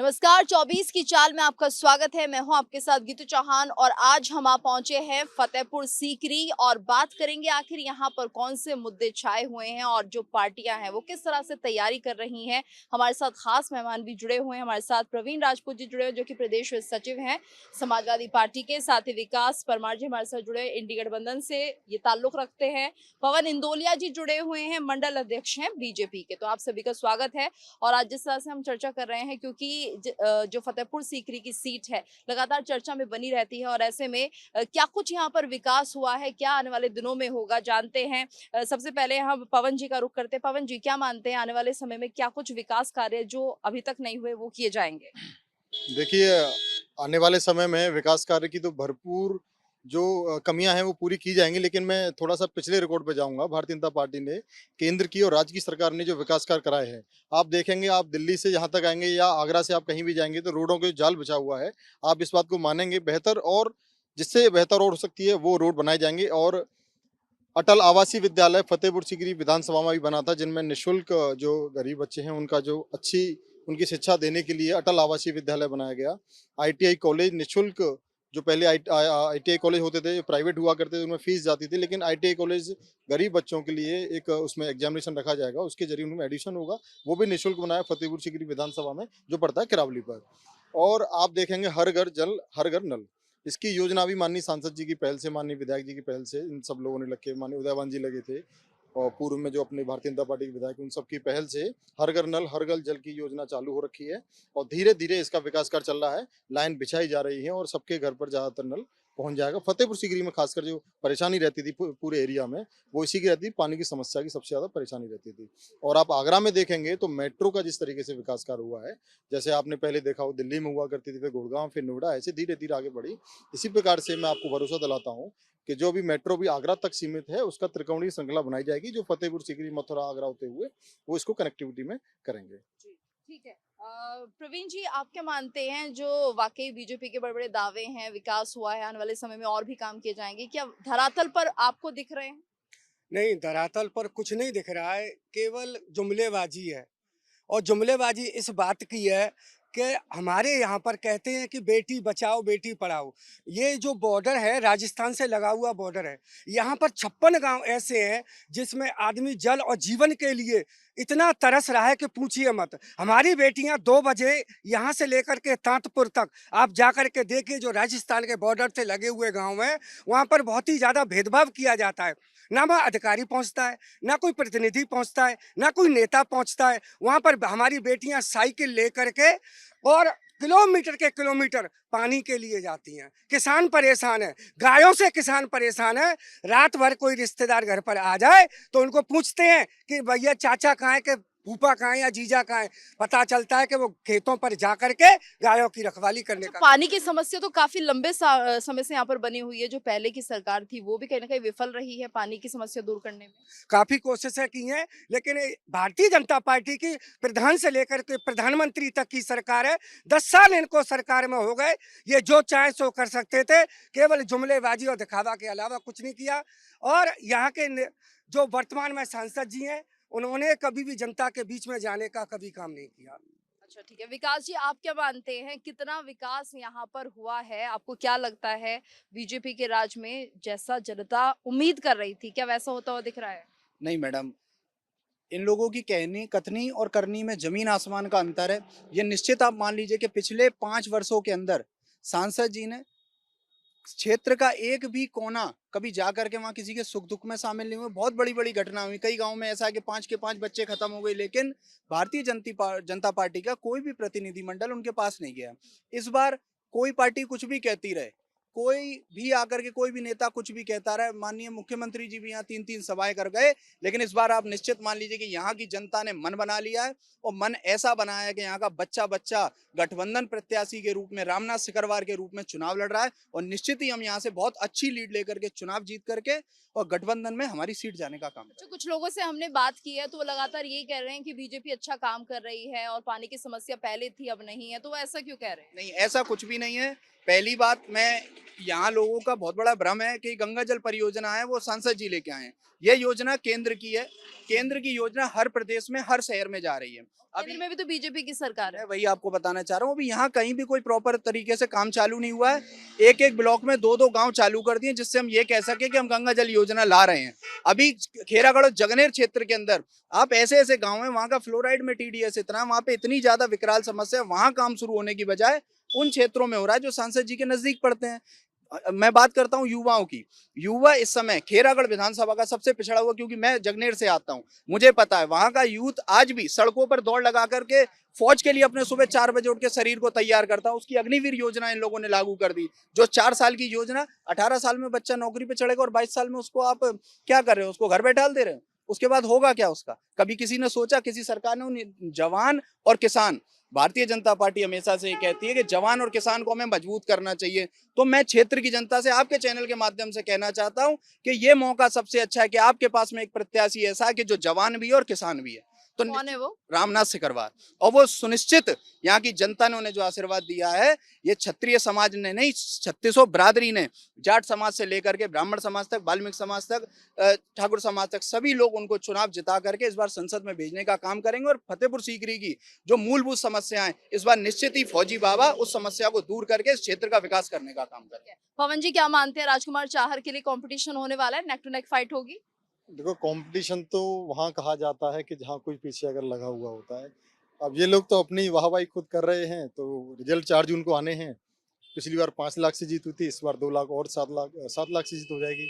नमस्कार 24 की चाल में आपका स्वागत है। मैं हूं आपके साथ गीतू चौहान और आज हम पहुंचे हैं फतेहपुर सीकरी और बात करेंगे आखिर यहां पर कौन से मुद्दे छाए हुए हैं और जो पार्टियां हैं वो किस तरह से तैयारी कर रही हैं। हमारे साथ खास मेहमान भी जुड़े हुए हैं। हमारे साथ प्रवीण राजपूत जी जुड़े हुए जो कि प्रदेश सचिव हैं समाजवादी पार्टी के, साथ ही विकास परमार जी हमारे साथ जुड़े इंडी गठबंधन से ये ताल्लुक रखते हैं। पवन इंदौलिया जी जुड़े हुए हैं, मंडल अध्यक्ष हैं बीजेपी के। तो आप सभी का स्वागत है। और आज जिस तरह से हम चर्चा कर रहे हैं क्योंकि जो फतेहपुर सीकरी की सीट है लगातार चर्चा में बनी रहती है और ऐसे में क्या कुछ यहाँ पर विकास हुआ है, क्या आने वाले दिनों में होगा, जानते हैं। सबसे पहले हम पवन जी का रुख करते हैं। पवन जी, क्या मानते हैं आने वाले समय में क्या कुछ विकास कार्य जो अभी तक नहीं हुए वो किए जाएंगे? देखिए, आने वाले समय में विकास कार्य की तो भरपूर जो कमियां हैं वो पूरी की जाएंगी, लेकिन मैं थोड़ा-सा पिछले रिकॉर्ड पे जाऊँगा। भारतीय जनता पार्टी ने केंद्र की और राज्य की सरकार ने जो विकास कार्य कराए हैं, आप देखेंगे, आप दिल्ली से यहाँ तक आएँगे या आगरा से आप कहीं भी जाएँगे तो रोडों के जाल बिछा हुआ है। आप इस बात को मानेंगे, बेहतर और जिससे बेहतर और हो सकती है वो रोड बनाए जाएँगे। और अटल आवासीय विद्यालय फतेहपुर सीकरी विधानसभा में भी बना था, जिनमें निःशुल्क जो गरीब बच्चे हैं उनका जो अच्छी उनकी शिक्षा देने के लिए अटल आवासीय विद्यालय बनाया गया। आईटीआई कॉलेज निःशुल्क, जो पहले आईटीआई कॉलेज होते थे प्राइवेट हुआ करते थे, उनमें फीस जाती थी, लेकिन आईटीआई कॉलेज गरीब बच्चों के लिए एक उसमें एग्जामिनेशन रखा जाएगा, उसके जरिए उनमें एडमिशन होगा। वो भी निःशुल्क बनाया फतेहपुर सीकरी विधानसभा में, जो पड़ता है किरावली पर। और आप देखेंगे हर घर जल हर घर नल, इसकी योजना भी माननीय सांसद जी की पहल से, माननीय विधायक जी की पहल से, इन सब लोगों ने लग के, माननीय उदयवान जी लगे थे और पूर्व में जो अपने भारतीय जनता पार्टी के विधायक, उन सब की पहल से हर घर नल हर घर जल की योजना चालू हो रखी है और धीरे धीरे इसका विकास कार्य चल रहा है। लाइन बिछाई जा रही है और सबके घर पर ज्यादातर नल पहुंच जाएगा। फतेहपुर सीकरी में खासकर जो परेशानी रहती थी पूरे एरिया में, वो इसी की रहती थी, पानी की समस्या की सबसे ज्यादा परेशानी रहती थी। और आप आगरा में देखेंगे तो मेट्रो का जिस तरीके से विकास कार्य हुआ है, जैसे आपने पहले देखा हो दिल्ली में हुआ करती थी, फिर गुड़गांव, फिर नोएडा, ऐसे धीरे धीरे आगे बढ़ी। इसी प्रकार से मैं आपको भरोसा दिलाता हूँ कि जो भी मेट्रो भी आगरा तक सीमित है, उसका त्रिकोणीय श्रृंखला बनाई जाएगी, जो फतेहपुर सीकरी, मथुरा, आगरा होते हुए वो इसको कनेक्टिविटी में करेंगे। जी, ठीक है। प्रवीण जी, आप क्या मानते हैं जो वाकई बीजेपी के बड़े-बड़े दावे हैं, विकास हुआ है, आने वाले समय में और भी काम किए जाएँगे, क्या धरातल पर आपको दिख रहे हैं? नहीं, धरातल पर कुछ नहीं दिख रहा है, केवल जुमलेबाजी है। और जुमलेबाजी इस बात की है कि हमारे यहाँ पर कहते हैं कि बेटी बचाओ बेटी पढ़ाओ। ये जो बॉर्डर है राजस्थान से लगा हुआ बॉर्डर है। यहाँ पर 56 गांव ऐसे हैं जिसमें आदमी जल और जीवन के लिए इतना तरस रहा है कि पूछिए मत। हमारी बेटियां 2 बजे यहाँ से लेकर के तांतपुर तक आप जाकर के देखिए, जो राजस्थान के बॉर्डर से लगे हुए गाँव हैं, वहाँ पर बहुत ही ज़्यादा भेदभाव किया जाता है। ना वहाँ अधिकारी पहुँचता है, ना कोई प्रतिनिधि पहुँचता है, ना कोई नेता पहुँचता है। वहाँ पर हमारी बेटियां साइकिल लेकर के और किलोमीटर के किलोमीटर पानी के लिए जाती हैं। किसान परेशान है, गायों से किसान परेशान है। रात भर कोई रिश्तेदार घर पर आ जाए तो उनको पूछते हैं कि भैया चाचा कहाँ है, कि फूफा कहाँ है या जीजा कहाँ है। पता चलता है कि वो खेतों पर जा करके गायों की रखवाली करने अच्छा, का। पानी की समस्या तो काफ़ी लंबे समय से यहाँ पर बनी हुई है। जो पहले की सरकार थी वो भी कहीं न कहीं विफल रही है पानी की समस्या दूर करने में। काफी कोशिशें की हैं, लेकिन भारतीय जनता पार्टी की प्रधान से लेकर के प्रधानमंत्री तक की सरकार है। 10 साल इनको सरकार में हो गए। ये जो चाहे सो कर सकते थे, केवल जुमलेबाजी और दिखावा के अलावा कुछ नहीं किया। और यहाँ के जो वर्तमान में सांसद जी हैं, उन्होंने कभी भी जनता के बीच में जाने का कभी काम नहीं किया। अच्छा, ठीक है। विकास जी, आप क्या मानते हैं कितना विकास यहाँ पर हुआ है? आपको क्या लगता है बीजेपी के राज में जैसा जनता उम्मीद कर रही थी, क्या वैसा होता हुआ दिख रहा है? नहीं मैडम, इन लोगों की कहनी कथनी और करनी में जमीन आसमान का अंतर है। ये निश्चित आप मान लीजिए कि पिछले 5 वर्षों के अंदर सांसद जी ने क्षेत्र का एक भी कोना कभी जा करके वहाँ किसी के सुख दुख में शामिल नहीं हुए। बहुत बड़ी-बड़ी घटना हुई। कई गाँव में ऐसा है कि 5 के 5 बच्चे खत्म हो गए, लेकिन भारतीय जनता पार्टी का कोई भी प्रतिनिधिमंडल उनके पास नहीं गया। इस बार कोई पार्टी कुछ भी कहती रहे, कोई भी आकर के कोई भी नेता कुछ भी कहता रहे, माननीय मुख्यमंत्री जी भी यहाँ 3-3 सभाएँ कर गए, लेकिन इस बार आप निश्चित मान लीजिए कि यहाँ की जनता ने मन बना लिया है और मन ऐसा बनाया है कि यहाँ का बच्चा-बच्चा गठबंधन प्रत्याशी के रूप में, रामनाथ सिकरवार के रूप में चुनाव लड़ रहा है और निश्चित ही हम यहाँ से बहुत अच्छी लीड लेकर के चुनाव जीत करके और गठबंधन में हमारी सीट जाने का काम अच्छा, करेंगे। कुछ लोगों से हमने बात की है तो वो लगातार यही कह रहे हैं कि बीजेपी अच्छा काम कर रही है और पानी की समस्या पहले थी अब नहीं है, तो वो ऐसा क्यों कह रहे हैं? नहीं, ऐसा कुछ भी नहीं है। पहली बात, मैं यहाँ लोगों का बहुत बड़ा भ्रम है कि गंगा जल परियोजना है वो सांसद जी लेके आए हैं। ये योजना केंद्र की है। केंद्र की योजना हर प्रदेश में, हर शहर में जा रही है। केंद्र में भी तो बीजेपी की सरकार है। मैं वही आपको बताना चाह रहा हूँ, अभी यहाँ कहीं भी कोई प्रॉपर तरीके से काम चालू नहीं हुआ है। एक एक ब्लॉक में दो दो गांव चालू कर दिए, जिससे हम ये कह सके कि हम गंगा जल योजना ला रहे हैं। अभी खेरागढ़ और जगनेर क्षेत्र के अंदर आप ऐसे ऐसे गांव हैं, वहां का फ्लोराइड में टीडीएस इतना, वहां पे इतनी ज्यादा विकराल समस्या है, वहां काम शुरू होने की बजाय उन क्षेत्रों में हो रहा है जो सांसद जी के नजदीक पड़ते हैं। मैं बात करता हूं युवाओं की। युवा इस समय खेरागढ़ विधानसभा का सबसे पिछड़ा हुआ, क्योंकि मैं जगनेर से आता हूं, मुझे पता है वहां का यूथ आज भी सड़कों पर दौड़ लगा करके फौज के लिए अपने सुबह 4 बजे उठ के शरीर को तैयार करता है। उसकी अग्निवीर योजना इन लोगों ने लागू कर दी, जो 4 साल की योजना। 18 साल में बच्चा नौकरी पे चढ़ेगा और 22 साल में उसको आप क्या कर रहे हो, उसको घर बैठाल दे रहे हो। उसके बाद होगा क्या उसका? कभी किसी ने सोचा, किसी सरकार ने उन जवान और किसान, भारतीय जनता पार्टी हमेशा से ये कहती है कि जवान और किसान को हमें मजबूत करना चाहिए। तो मैं क्षेत्र की जनता से आपके चैनल के माध्यम से कहना चाहता हूं कि ये मौका सबसे अच्छा है कि आपके पास में एक प्रत्याशी ऐसा है कि जो जवान भी है और किसान भी है। तो कौन है वो? रामनाथ सिकरवार। और वो सुनिश्चित यहाँ की जनता ने उन्हें जो आशीर्वाद दिया है, ये क्षत्रिय समाज ने नहीं, 3600 बिरादरी ने, जाट समाज से लेकर के ब्राह्मण समाज तक, वाल्मीकि समाज तक, ठाकुर समाज तक, सभी लोग उनको चुनाव जिता करके इस बार संसद में भेजने का काम करेंगे। और फतेहपुर सीकरी की जो मूलभूत समस्याएं, इस बार निश्चित ही फौजी बाबा उस समस्या को दूर करके इस क्षेत्र का विकास करने का काम करेंगे। पवन जी, क्या मानते हैं राजकुमार चाहर के लिए कंपटीशन होने वाला है, नेक टू नेक फाइट होगी? देखो, कंपटीशन तो वहाँ कहा जाता है कि जहाँ कोई पीछे अगर लगा हुआ होता है। अब ये लोग तो अपनी वाहवाही खुद कर रहे हैं, तो रिजल्ट 4 जून को आने हैं। पिछली बार 5 लाख से जीत हुई थी, इस बार 2 लाख और 7 लाख से जीत हो जाएगी।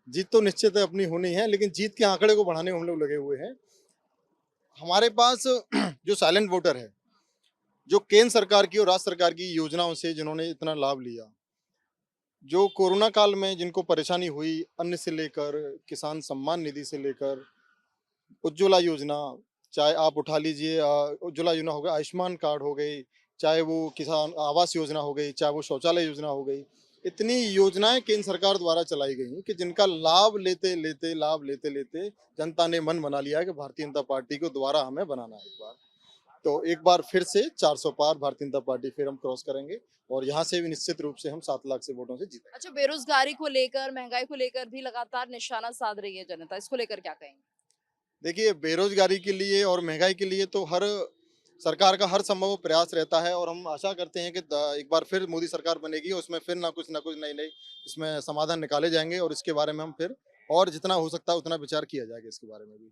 जीत तो निश्चित है अपनी होनी है, लेकिन जीत के आंकड़े को बढ़ाने में हम लोग लगे हुए हैं। हमारे पास जो साइलेंट वोटर है, जो केंद्र सरकार की और राज्य सरकार की योजनाओं से जिन्होंने इतना लाभ लिया, जो कोरोना काल में जिनको परेशानी हुई, अन्न से लेकर किसान सम्मान निधि से लेकर उज्ज्वला योजना, चाहे आप उठा लीजिए, उज्ज्वला योजना हो गई, आयुष्मान कार्ड हो गई, चाहे वो किसान आवास योजना हो गई, चाहे वो शौचालय योजना हो गई। इतनी योजनाएं केंद्र सरकार द्वारा चलाई गई कि जिनका लाभ लेते लेते जनता ने मन बना लिया है कि भारतीय जनता पार्टी को दोबारा हमें बनाना है एक बार। तो एक बार फिर से 400 पार भारतीय जनता पार्टी फिर हम क्रॉस करेंगे, और यहाँ से भी निश्चित रूप से हम 7 लाख से वोटों से जीतेंगे। अच्छा, बेरोजगारी को लेकर, महंगाई को लेकर भी लगातार निशाना साध रही है जनता, इसको लेकर क्या कहेंगे? देखिए, बेरोजगारी के लिए और महंगाई के लिए तो हर सरकार का हर संभव प्रयास रहता है, और हम आशा करते हैं कि एक बार फिर मोदी सरकार बनेगी, उसमें फिर ना कुछ नई इसमें समाधान निकाले जाएंगे, और इसके बारे में हम फिर और जितना हो सकता है उतना विचार किया जाएगा इसके बारे में भी।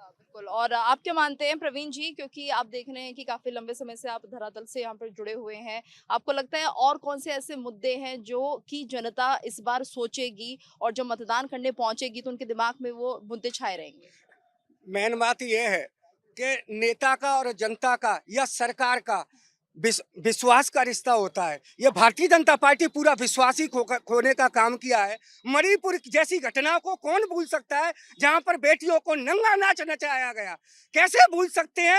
बिल्कुल। और आप क्या मानते हैं प्रवीण जी, क्योंकि आप देख रहे हैं कि काफी लंबे समय से आप धरातल से यहाँ पर जुड़े हुए हैं, आपको लगता है और कौन से ऐसे मुद्दे हैं जो कि जनता इस बार सोचेगी और जब मतदान करने पहुंचेगी तो उनके दिमाग में वो मुद्दे छाए रहेंगे? मेन बात यह है कि नेता का और जनता का या सरकार का विश्वास का रिश्ता होता है। ये भारतीय जनता पार्टी पूरा विश्वासी खोने का काम किया है। मणिपुर जैसी घटना को कौन भूल सकता है, जहां पर बेटियों को नंगा नाच नचाया गया? कैसे भूल सकते हैं?